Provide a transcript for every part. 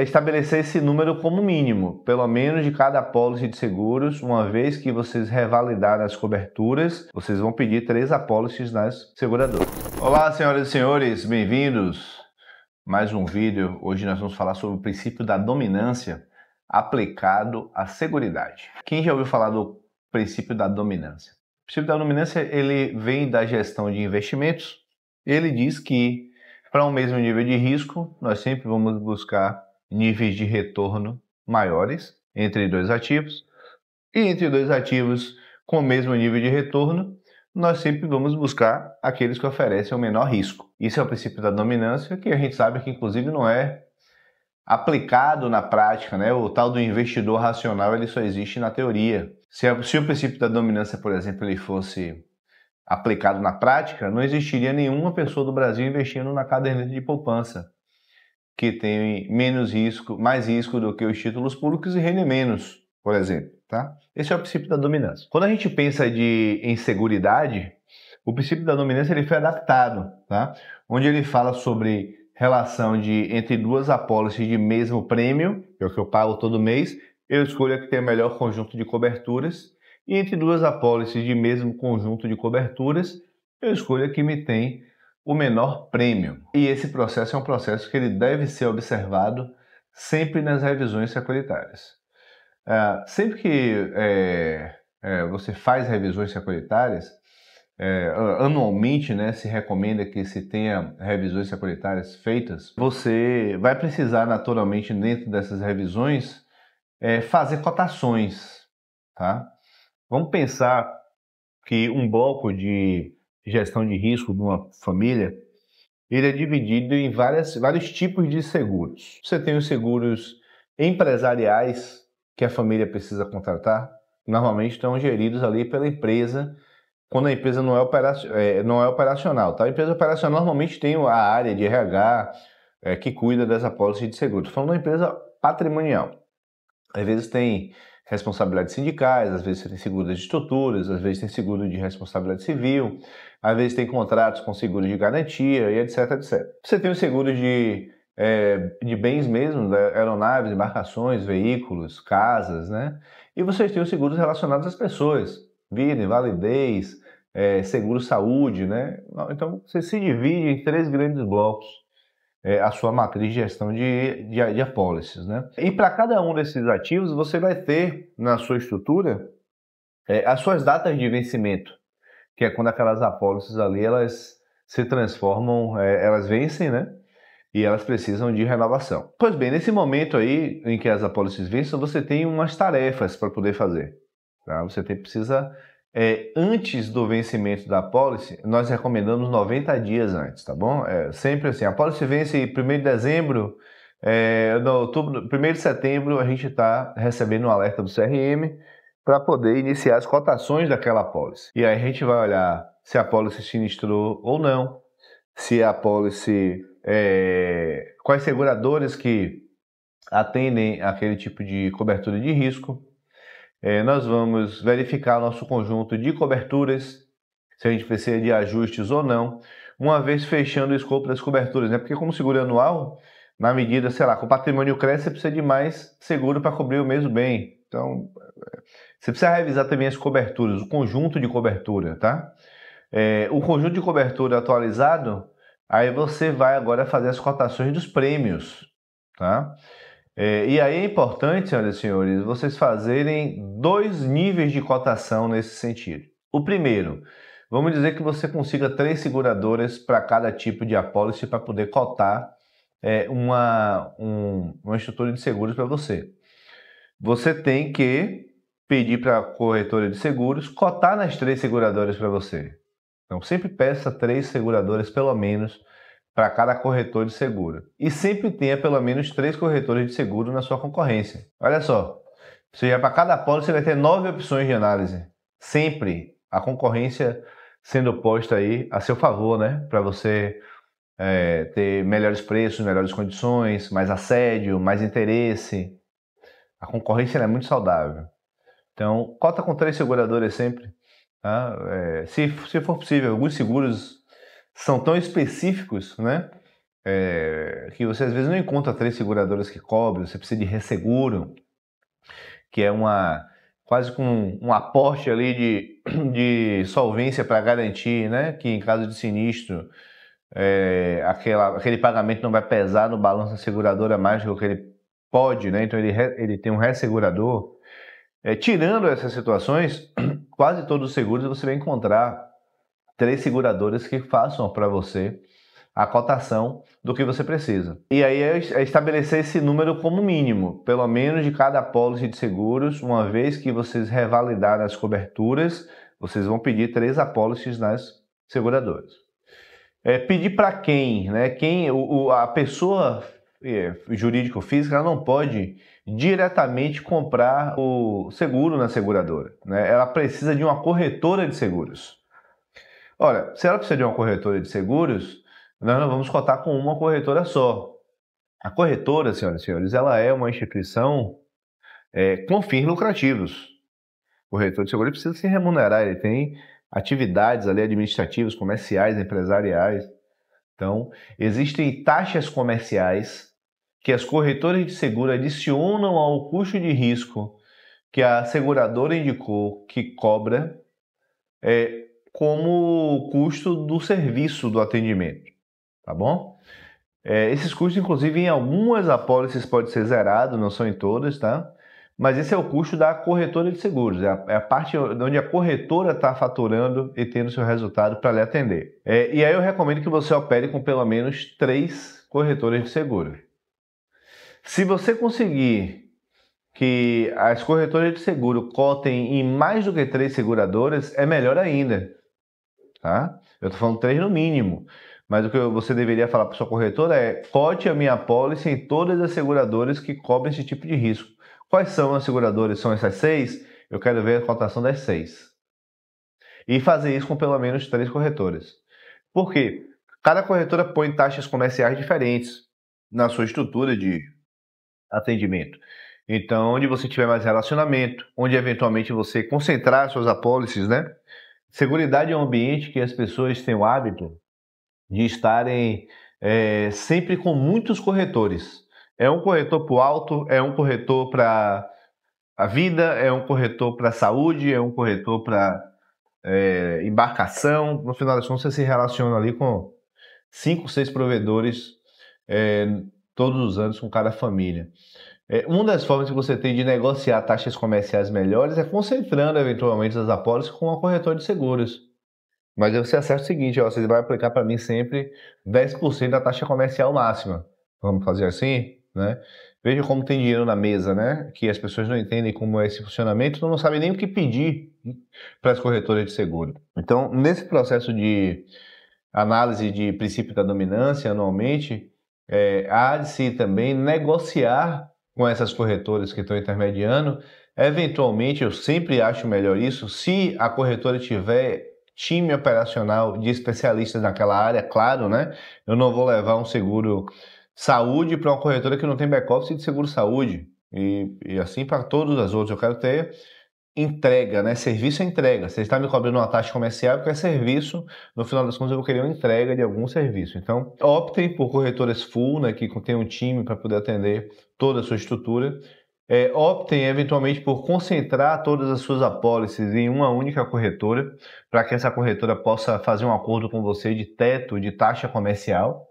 estabelecer esse número como mínimo, pelo menos de cada apólice de seguros. Uma vez que vocês revalidarem as coberturas, vocês vão pedir 3 apólices nas seguradoras. Olá, senhoras e senhores, bem-vindos a mais um vídeo. Hoje nós vamos falar sobre o princípio da dominância aplicado à seguridade. Quem já ouviu falar do princípio da dominância? O princípio da dominância ele vem da gestão de investimentos. Ele diz que para um mesmo nível de risco, nós sempre vamos buscar níveis de retorno maiores entre 2 ativos. E entre 2 ativos com o mesmo nível de retorno, nós sempre vamos buscar aqueles que oferecem o menor risco. Isso é o princípio da dominância, que a gente sabe que inclusive não é aplicado na prática, né? O tal do investidor racional ele só existe na teoria. Se o princípio da dominância, por exemplo, ele fosse aplicado na prática, não existiria nenhuma pessoa do Brasil investindo na caderneta de poupança, que tem menos risco, mais risco do que os títulos públicos e rende menos, por exemplo, tá? Esse é o princípio da dominância. Quando a gente pensa em seguridade, o princípio da dominância ele foi adaptado, tá? Onde ele fala sobre relação entre 2 apólices de mesmo prêmio, que é o que eu pago todo mês, eu escolho a que tem o melhor conjunto de coberturas. E entre 2 apólices de mesmo conjunto de coberturas, eu escolho a que me tem o menor prêmio. E esse processo é um processo que ele deve ser observado sempre nas revisões securitárias. Sempre que você faz revisões securitárias, anualmente, né, se recomenda que se tenha revisões securitárias feitas, você vai precisar naturalmente dentro dessas revisões fazer cotações, tá? Vamos pensar que um bloco de gestão de risco de uma família, ele é dividido em vários tipos de seguros. Você tem os seguros empresariais que a família precisa contratar, normalmente estão geridos ali pela empresa, quando a empresa não é operacional. Tá? A empresa operacional normalmente tem a área de RH que cuida dessa apólice de seguro. Estou falando de uma empresa patrimonial. Às vezes tem responsabilidades sindicais, às vezes tem seguro de estruturas, às vezes tem seguro de responsabilidade civil, às vezes tem contratos com seguro de garantia e etc, etc. Você tem os seguros de bens mesmo, aeronaves, embarcações, veículos, casas, né? E vocês têm os seguros relacionados às pessoas, vida, invalidez, seguro saúde, né? Então você se divide em 3 grandes blocos. A sua matriz de gestão de apólices, né? E para cada um desses ativos, você vai ter na sua estrutura as suas datas de vencimento, que é quando aquelas apólices ali, elas se transformam, elas vencem, né? E elas precisam de renovação. Pois bem, nesse momento aí em que as apólices vencem, você tem umas tarefas para poder fazer, tá? Você precisa... antes do vencimento da apólice, nós recomendamos 90 dias antes, tá bom? Sempre assim, a apólice vence 1º de dezembro, no outubro, 1º de setembro a gente está recebendo um alerta do CRM para poder iniciar as cotações daquela apólice. E aí a gente vai olhar se a apólice sinistrou ou não, se a apólice... quais seguradoras que atendem aquele tipo de cobertura de risco. Nós vamos verificar nosso conjunto de coberturas, se a gente precisa de ajustes ou não, uma vez fechando o escopo das coberturas, né? Porque como seguro anual, na medida, sei lá, que o patrimônio cresce, você precisa de mais seguro para cobrir o mesmo bem. Então, você precisa revisar também as coberturas, o conjunto de cobertura, tá? O conjunto de cobertura atualizado, aí você vai agora fazer as cotações dos prêmios, tá? E aí é importante, senhoras e senhores, vocês fazerem 2 níveis de cotação nesse sentido. O primeiro, vamos dizer que você consiga 3 seguradoras para cada tipo de apólice para poder cotar uma estrutura de seguros para você. Você tem que pedir para a corretora de seguros cotar nas 3 seguradoras para você. Então sempre peça 3 seguradoras pelo menos para cada corretor de seguro. E sempre tenha pelo menos 3 corretores de seguro na sua concorrência. Olha só, para cada apólice você vai ter 9 opções de análise. Sempre a concorrência sendo posta aí a seu favor, né? Para você ter melhores preços, melhores condições, mais assédio, mais interesse. A concorrência é muito saudável. Então, cota com 3 seguradoras sempre. Tá? Se for possível, alguns seguros são tão específicos, né, que você às vezes não encontra 3 seguradoras que cobrem, você precisa de resseguro, que é quase com um aporte ali de solvência para garantir, né, que em caso de sinistro aquele pagamento não vai pesar no balanço da seguradora mais do que ele pode, né? Então ele tem um ressegurador. Tirando essas situações, quase todos os seguros você vai encontrar 3 seguradoras que façam para você a cotação do que você precisa. E aí é estabelecer esse número como mínimo, pelo menos de cada apólice de seguros. Uma vez que vocês revalidarem as coberturas, vocês vão pedir 3 apólices nas seguradoras. Pedir para quem, né? A pessoa jurídica ou física, ela não pode diretamente comprar o seguro na seguradora, né? Ela precisa de uma corretora de seguros. Ora, se ela precisa de uma corretora de seguros, nós não vamos cotar com uma corretora só. A corretora, senhoras e senhores, ela é uma instituição com fins lucrativos. O corretor de seguro precisa se remunerar, ele tem atividades ali administrativas, comerciais, empresariais. Então, existem taxas comerciais que as corretoras de seguro adicionam ao custo de risco que a seguradora indicou que cobra como custo do serviço do atendimento, tá bom? Esses custos, inclusive, em algumas apólices pode ser zerado, não são em todas, tá? Mas esse é o custo da corretora de seguros, é a parte onde a corretora está faturando e tendo seu resultado para lhe atender. E aí eu recomendo que você opere com pelo menos 3 corretoras de seguro. Se você conseguir que as corretoras de seguro cotem em mais do que 3 seguradoras, é melhor ainda, tá? Eu estou falando 3 no mínimo. Mas o que você deveria falar para sua corretora é: cote a minha apólice em todas as seguradoras que cobrem esse tipo de risco. Quais são as seguradoras? São essas 6? Eu quero ver a cotação das 6. E fazer isso com pelo menos 3 corretoras. Por quê? Cada corretora põe taxas comerciais diferentes na sua estrutura de atendimento. Então, onde você tiver mais relacionamento, onde eventualmente você concentrar suas apólices, né? Seguridade é um ambiente que as pessoas têm o hábito de estarem sempre com muitos corretores. É um corretor para o auto, é um corretor para a vida, é um corretor para a saúde, é um corretor para embarcação. No final das contas, você se relaciona ali com 5, 6 provedores todos os anos com cada família. Uma das formas que você tem de negociar taxas comerciais melhores é concentrando eventualmente as apólices com uma corretora de seguros. Mas aí você acerta o seguinte, ó, você vai aplicar para mim sempre 10% da taxa comercial máxima. Vamos fazer assim, né? Veja como tem dinheiro na mesa, né? Que as pessoas não entendem como é esse funcionamento, então não sabem nem o que pedir para as corretoras de seguro. Então, nesse processo de análise de princípio da dominância, anualmente, há de se também negociar com essas corretoras que estão intermediando. Eventualmente, eu sempre acho melhor isso, se a corretora tiver time operacional de especialistas naquela área, claro, né? Eu não vou levar um seguro saúde para uma corretora que não tem back-office de seguro saúde. E assim para todas as outras. Eu quero ter entrega, né? Serviço é entrega. Você está me cobrando uma taxa comercial, porque é serviço. No final das contas, eu vou querer uma entrega de algum serviço. Então, optem por corretoras full, né? Que tem um time para poder atender toda a sua estrutura. Optem eventualmente por concentrar todas as suas apólices em uma única corretora, para que essa corretora possa fazer um acordo com você de teto de taxa comercial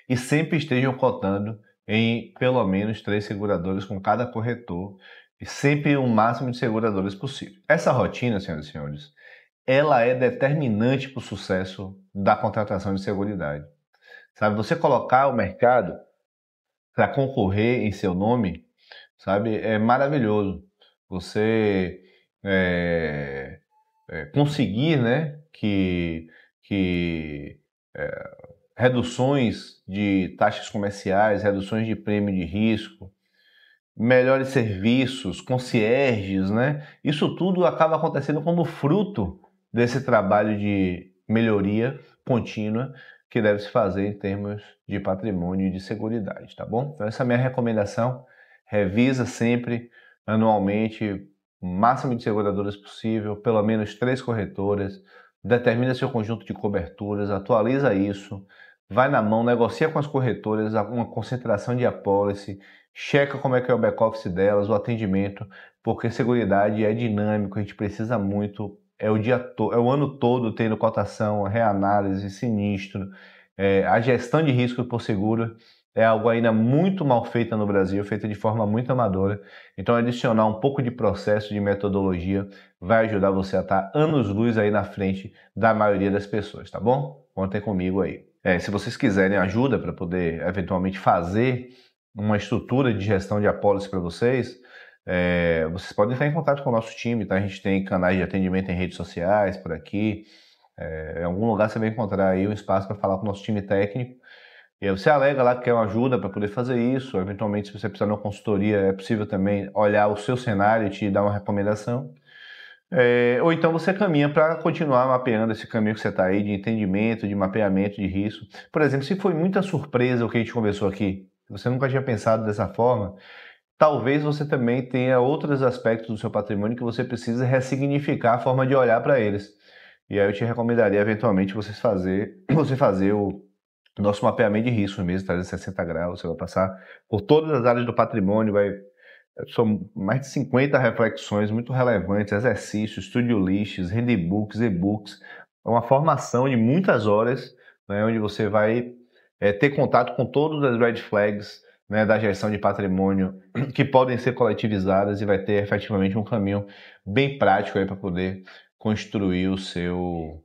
e sempre estejam cotando em pelo menos 3 seguradoras com cada corretor e sempre o máximo de seguradoras possível. Essa rotina, senhoras e senhores, ela é determinante para o sucesso da contratação de seguridade. Sabe, você colocar o mercado para concorrer em seu nome, sabe, é maravilhoso. Você conseguir, né, que reduções de taxas comerciais, reduções de prêmio de risco, melhores serviços, concierges, né? Isso tudo acaba acontecendo como fruto desse trabalho de melhoria contínua que deve se fazer em termos de patrimônio e de seguridade, tá bom? Então essa é a minha recomendação. Revisa sempre, anualmente, o máximo de seguradoras possível, pelo menos 3 corretoras, determina seu conjunto de coberturas, atualiza isso, vai na mão, negocia com as corretoras uma concentração de apólice, checa como é que é o back-office delas, o atendimento, porque seguridade é dinâmico, a gente precisa muito, é o ano todo tendo cotação, reanálise, sinistro, a gestão de risco por seguro é algo ainda muito mal feita no Brasil, feita de forma muito amadora. Então, adicionar um pouco de processo, de metodologia, vai ajudar você a estar anos-luz aí na frente da maioria das pessoas, tá bom? Contem comigo aí. Se vocês quiserem ajuda para poder eventualmente fazer uma estrutura de gestão de apólice para vocês, vocês podem entrar em contato com o nosso time, tá? A gente tem canais de atendimento em redes sociais por aqui. Em algum lugar você vai encontrar aí um espaço para falar com o nosso time técnico. E aí você alega lá que quer uma ajuda para poder fazer isso. Eventualmente, se você precisar de uma consultoria, é possível também olhar o seu cenário e te dar uma recomendação. Ou então você caminha para continuar mapeando esse caminho que você está aí de entendimento, de mapeamento de risco. Por exemplo, se foi muita surpresa o que a gente conversou aqui, você nunca tinha pensado dessa forma, talvez você também tenha outros aspectos do seu patrimônio que você precisa ressignificar a forma de olhar para eles. E aí eu te recomendaria eventualmente você fazer o nosso mapeamento de risco mesmo, 360 graus, você vai passar por todas as áreas do patrimônio, são mais de 50 reflexões muito relevantes, exercícios, studio lists, handbooks, e-books, é uma formação de muitas horas, né, onde você vai ter contato com todas as red flags, né, da gestão de patrimônio que podem ser coletivizadas e vai ter efetivamente um caminho bem prático aí para poder construir o seu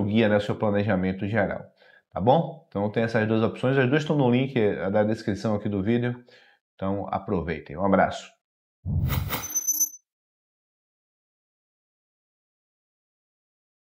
guia, né, o seu planejamento geral. Tá bom? Então tem essas duas opções, as duas estão no link da descrição aqui do vídeo. Então aproveitem. Um abraço.